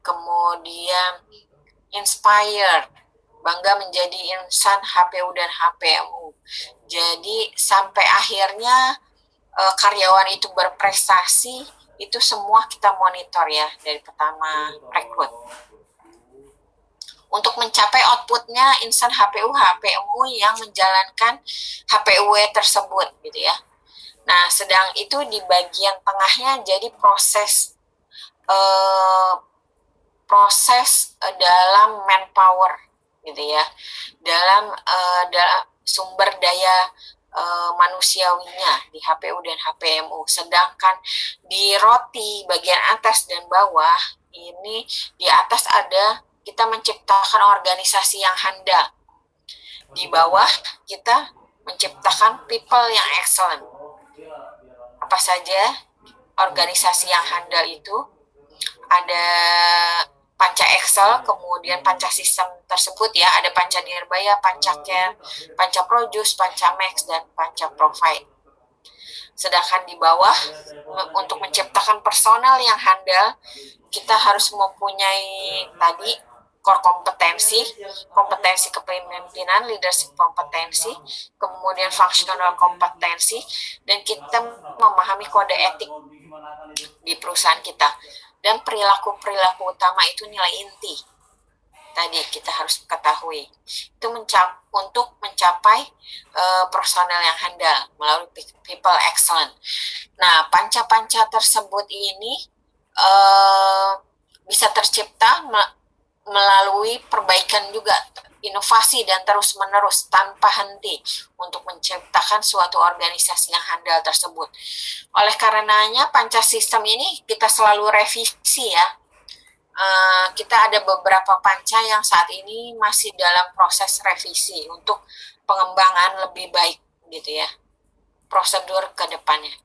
Kemudian inspire, bangga menjadi insan HPU dan HPMU. Jadi sampai akhirnya karyawan itu berprestasi, itu semua kita monitor ya dari pertama rekrut. Untuk mencapai outputnya insan HPU HPMU yang menjalankan HPUW tersebut gitu ya. Nah, sedang itu di bagian tengahnya jadi proses dalam manpower gitu ya, dalam sumber daya manusiawinya di HPU dan HPMU. Sedangkan di roti bagian atas dan bawah ini, di atas ada kita menciptakan organisasi yang handal. Di bawah kita menciptakan people yang excellent. Apa saja organisasi yang handal itu? Ada Panca Excel, kemudian Panca Sistem tersebut ya, ada Panca Nirbaya, Panca Care, Panca Produce, Panca Max, dan Panca Provide. Sedangkan di bawah, untuk menciptakan personel yang handal, kita harus mempunyai tadi core kompetensi kepemimpinan, leadership kompetensi, kemudian functional kompetensi, dan kita memahami kode etik di perusahaan kita. Dan perilaku-perilaku utama itu nilai inti. Tadi kita harus ketahui. Itu untuk mencapai personel yang handal melalui people excellent. Nah, panca-panca tersebut ini bisa tercipta melalui perbaikan juga, inovasi dan terus-menerus tanpa henti untuk menciptakan suatu organisasi yang handal tersebut. Oleh karenanya Panca Sistem ini kita selalu revisi ya. Kita ada beberapa panca yang saat ini masih dalam proses revisi untuk pengembangan lebih baik gitu ya, prosedur ke depannya.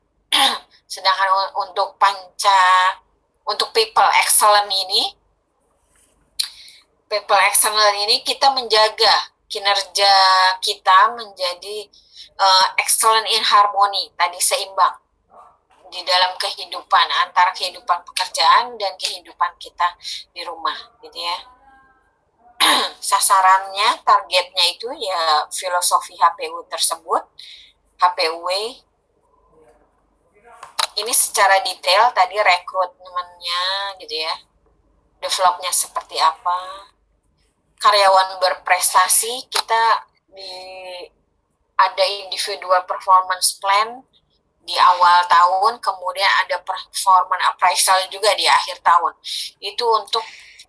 Sedangkan untuk people excellent ini kita menjaga kinerja kita menjadi excellent in harmony, tadi seimbang di dalam kehidupan, antara kehidupan pekerjaan dan kehidupan kita di rumah gitu ya. Sasarannya, targetnya itu ya filosofi HPU tersebut, HPUW. Ini secara detail tadi rekrutmennya gitu ya, developnya seperti apa. Karyawan berprestasi, kita ada individual performance plan di awal tahun, kemudian ada performance appraisal juga di akhir tahun. Itu untuk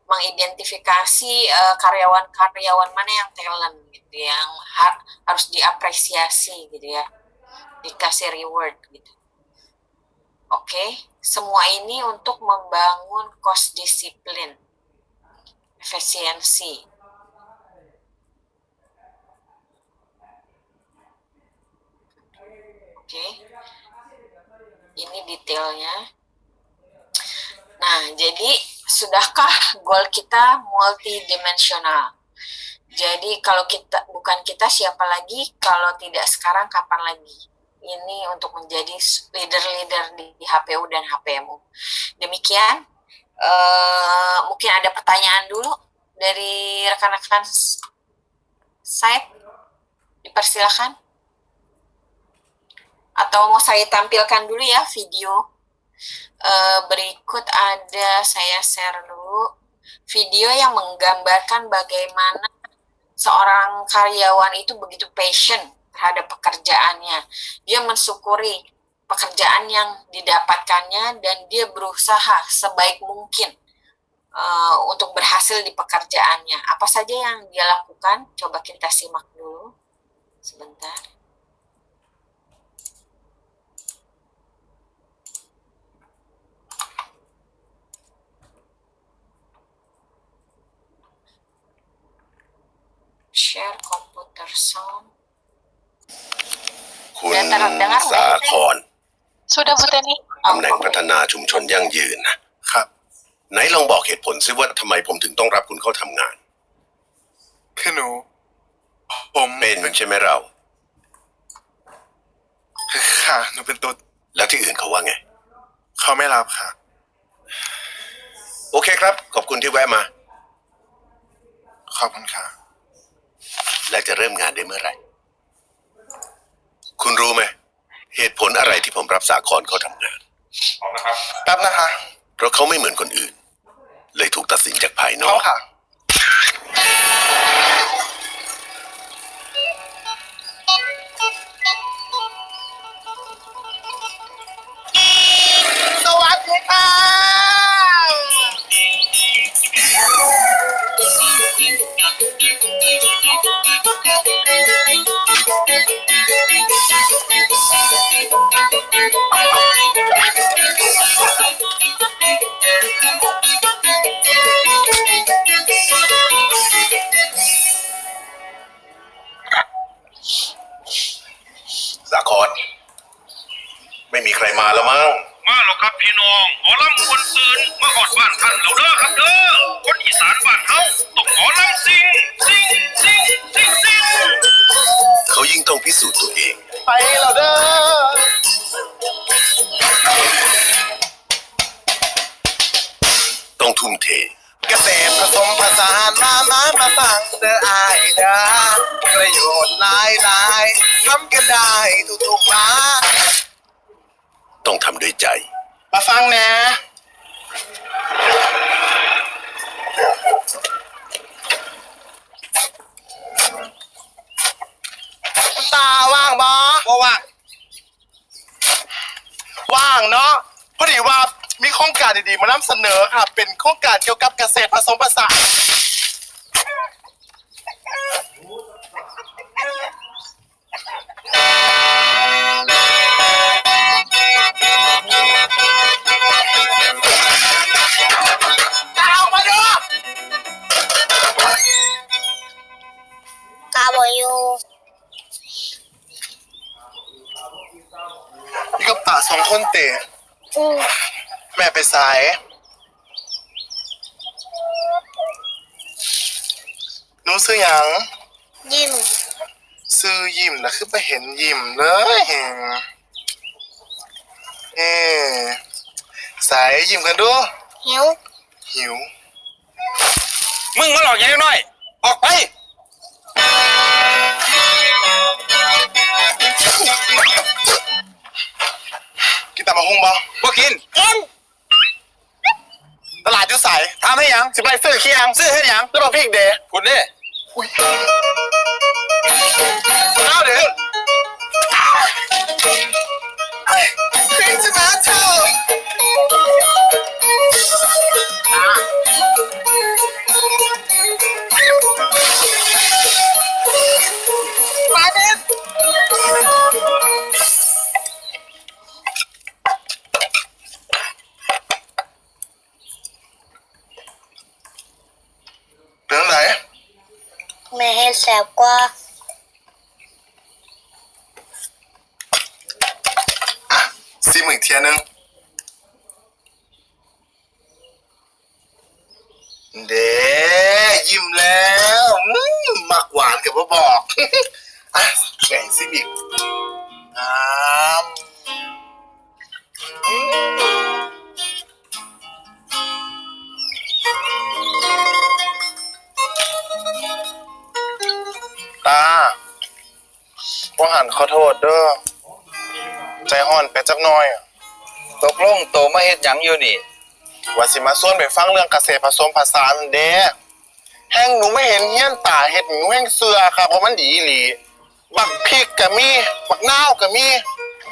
mengidentifikasi karyawan-karyawan mana yang talent gitu, yang harus diapresiasi gitu ya, dikasih reward gitu. Oke, semua ini untuk membangun cost disiplin, efisiensi. Oke, ini detailnya. Nah, jadi sudahkah goal kita multidimensional? Jadi kalau kita bukan kita, siapa lagi? Kalau tidak sekarang, kapan lagi? Ini untuk menjadi leader-leader di HPU dan HPMU. Demikian, mungkin ada pertanyaan dulu dari rekan-rekan site, dipersilakan. Atau mau saya tampilkan dulu ya video. Berikut ada, saya share dulu video yang menggambarkan bagaimana seorang karyawan itu begitu passion terhadap pekerjaannya. Dia mensyukuri pekerjaan yang didapatkannya dan dia berusaha sebaik mungkin untuk berhasil di pekerjaannya. Apa saja yang dia lakukan? Coba kita simak dulu sebentar. Share komputer sound. คุณสาคร Sudah Bu Teni. ตำแหน่งพัฒนาชุมชนยั่งยืนนะครับไหนลองบอกเหตุผลซิว่าทำไมผมถึงต้องรับคุณเข้าทำงาน คือหนูผม เป็นใช่ไหมเรา ค่ะหนูเป็นตุ๊ด แล้วที่อื่นเขาว่าไง เขาไม่รับค่ะ โอเคครับขอบคุณที่แวะมา ขอบคุณค่ะ และจะเริ่มงานได้เมื่อไหร่ คุณรู้ไหมเหตุผลอะไรที่ผมรับสาครเข้าทำงาน แป๊บนะคะ เพราะเขาไม่เหมือนคนอื่น เลยถูกตัดสินจากภายนอ เขา ก ค่ะสวัสดีค่ะสาครไม่มีใครมาแล้วมั้ง มาแล้วครับพี่น้องหมอลำมวนซืนมาหอดบ้านท่านแล้วเด้อครับเด้อคนอีสานบ้านเฮาต้องหมอลำซิงซิงซิงซิงซิง เขายิ่งต้องพิสูจน์ตัวเอง ไปแล้วเด้อ ต้องทุ่มเท เกษตรผสมผสานมาฟังเด้ออายเด้อประโยชน์หลายทำกันได้ทุกๆมา ต้องทำด้วยใจ มาฟังนะคุณตาว่างบ่ว่างว่างเนาะพอดีว่ามีโครงการดีๆมานำเสนอค่ะ เป็นโครงการเกี่ยวกับเกษตรผสมผสาน เอามาดูกาบอยู่ นี่ก็ป่าสองคนเตะ แม่ไปสาย หนูซื้อหยัง ยิ้ม ซื้อยิ้มนะคือไปเห็นยิ้มเลยสายยิ้มกันดู หิว หิว มึงมาหลอกยังน้อยออกไป กินตามมาหุ้งบ่ บ่กิน ตลาดอยู่ใส ทำให้ยัง สิไปซื้อเคียง ซื้อให้ยัง แล้วบอกพี่อีกเดย์ คุณเด้ อุ้ยเอาเดี๋ยว Big tomato. Panen.เป็นไหน แม่เฮ็ดแสบกว่า ซิมอีกเทียนึงเด้ยิ้มแล้วหมักหวานกับพ่อบอก อ่ะแบ่งซิมอีกอ้ามตาว่าหันขอโทษเด้อใจห่อนไปจักหน่อยอะ ตกลงโตมาเฮ็ดหยังอยู่นี่ ว่าสิมาส่วนไปฟังเรื่องเกษตรผสมผสานเด้แห้งหนูไม่เห็นเฮี้ยนตาเฮ็ดหนูแห้งเสือครับเพราะมันดีอีหลีบักพริกกะมีบักนาวกะมี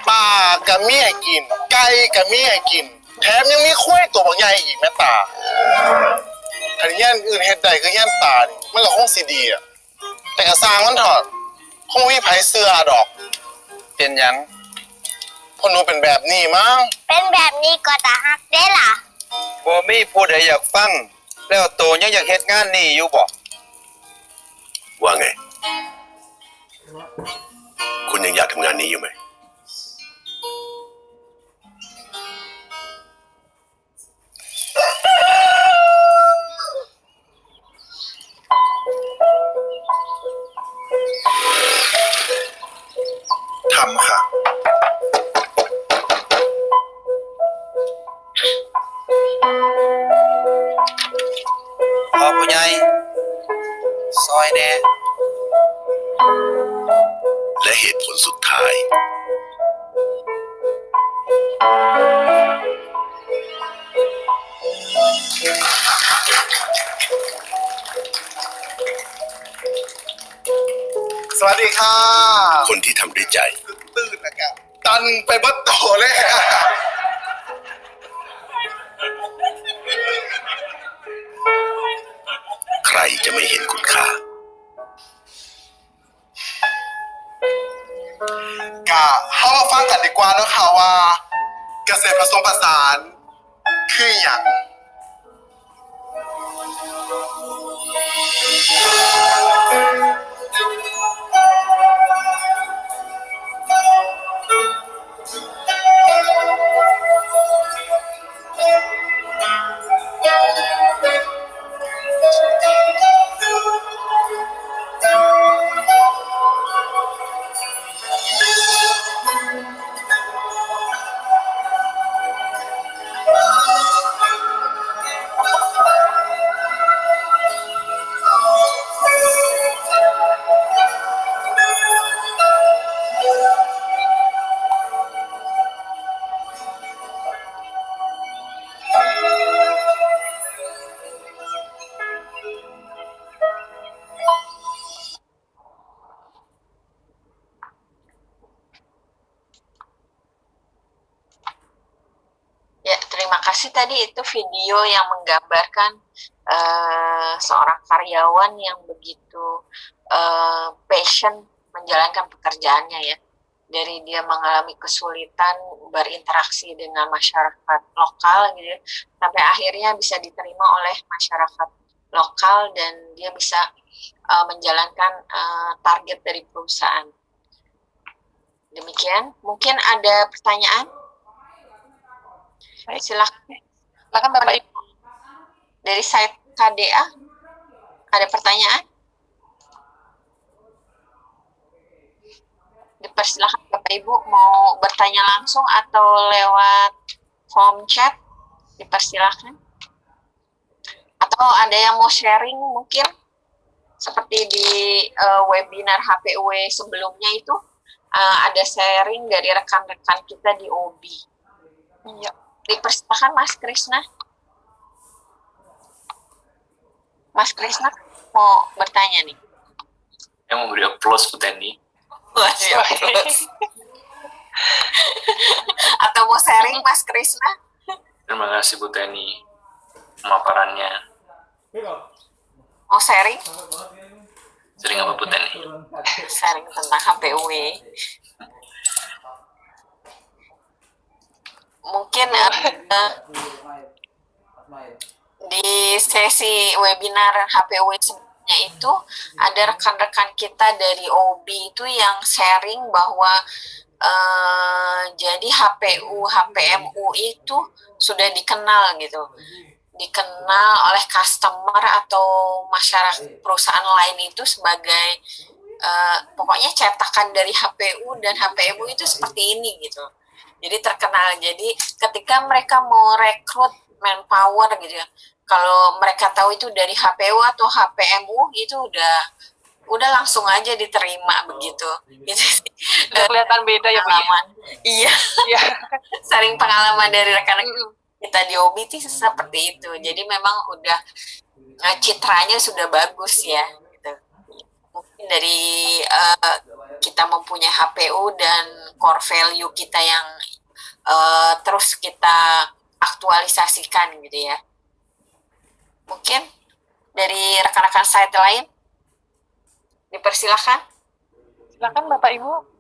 ปลากะมีให้กิน ไก่กะมีให้กิน แถมยังมีควายตัวบักใหญ่อีกแม่ตาถ้าเฮี้ยนอื่นเฮ็ดได้คือเฮี้ยนตานี่มันก็คงสิดีอะแต่ก็สร้างมันเถอะคงมีไผเสือดอก เป็นหยัง เพราะหนูเป็นแบบนี้มั้ง เป็นแบบนี้ก็ตาฮักได้ล่ะ บ่มีผู้ใดอยากฟัง แล้วโตยังอยากเฮ็ดงานนี่อยู่บ่ ว่าไง คุณยังอยากทำงานนี้อยู่ไหม ทำค่ะ พ่อผู้ใหญ่ซอยแหน่ และเหตุผลสุดท้าย สวัสดีค่ะ คนที่ทำด้วยใจ ตื่นแล้วกันตันไปบัดโตเลยค่ะ ใครจะไม่เห็นคุณค่า กะเข้ามาฟังกันดีกว่าเนอะค่ะว่า เกษตรผสมผสานคืออย่างYa, terima kasih tadi itu video yang menggambarkan seorang karyawan yang begitu passion menjalankan pekerjaannya ya. Dari dia mengalami kesulitan berinteraksi dengan masyarakat lokal gitu ya, sampai akhirnya bisa diterima oleh masyarakat lokal dan dia bisa menjalankan target dari perusahaan. Demikian, mungkin ada pertanyaan? Silakan Bapak Ibu. Dari site KDA, ada pertanyaan? Dipersilakan Bapak Ibu mau bertanya langsung atau lewat form chat, dipersilakan. Atau ada yang mau sharing mungkin seperti di webinar HPW sebelumnya itu ada sharing dari rekan-rekan kita di OB. Iya. Dipersilakan Mas Krisna. Mas Krisna mau bertanya nih. Yang memberi applause Bu Teni. Wah, siap. Atau mau sharing Mas Krisna? Terima kasih Bu Teni pemaparannya. Mau sharing? Sering apa Bu Teni? Sharing tentang HPUW. Mungkin di sesi webinar HPUW sebelumnya itu ada rekan-rekan kita dari OB itu yang sharing bahwa jadi HPMU itu sudah dikenal gitu, dikenal oleh customer atau masyarakat perusahaan lain itu sebagai pokoknya cetakan dari HPU dan HPMU itu seperti ini gitu. Jadi terkenal. Jadi ketika mereka mau rekrut manpower gitu ya, kalau mereka tahu itu dari HPU atau HPMU itu udah langsung aja diterima begitu. Gitu. Udah kelihatan beda ya Bu. Pengalaman. Iya. Iya. Saring pengalaman dari rekan-rekan kita di OB itu seperti itu. Jadi memang udah citranya sudah bagus ya. Gitu. Mungkin dari kita mempunyai HPU dan core value kita yang terus kita aktualisasikan gitu ya. Mungkin dari rekan-rekan site lain dipersilakan. Silakan Bapak Ibu.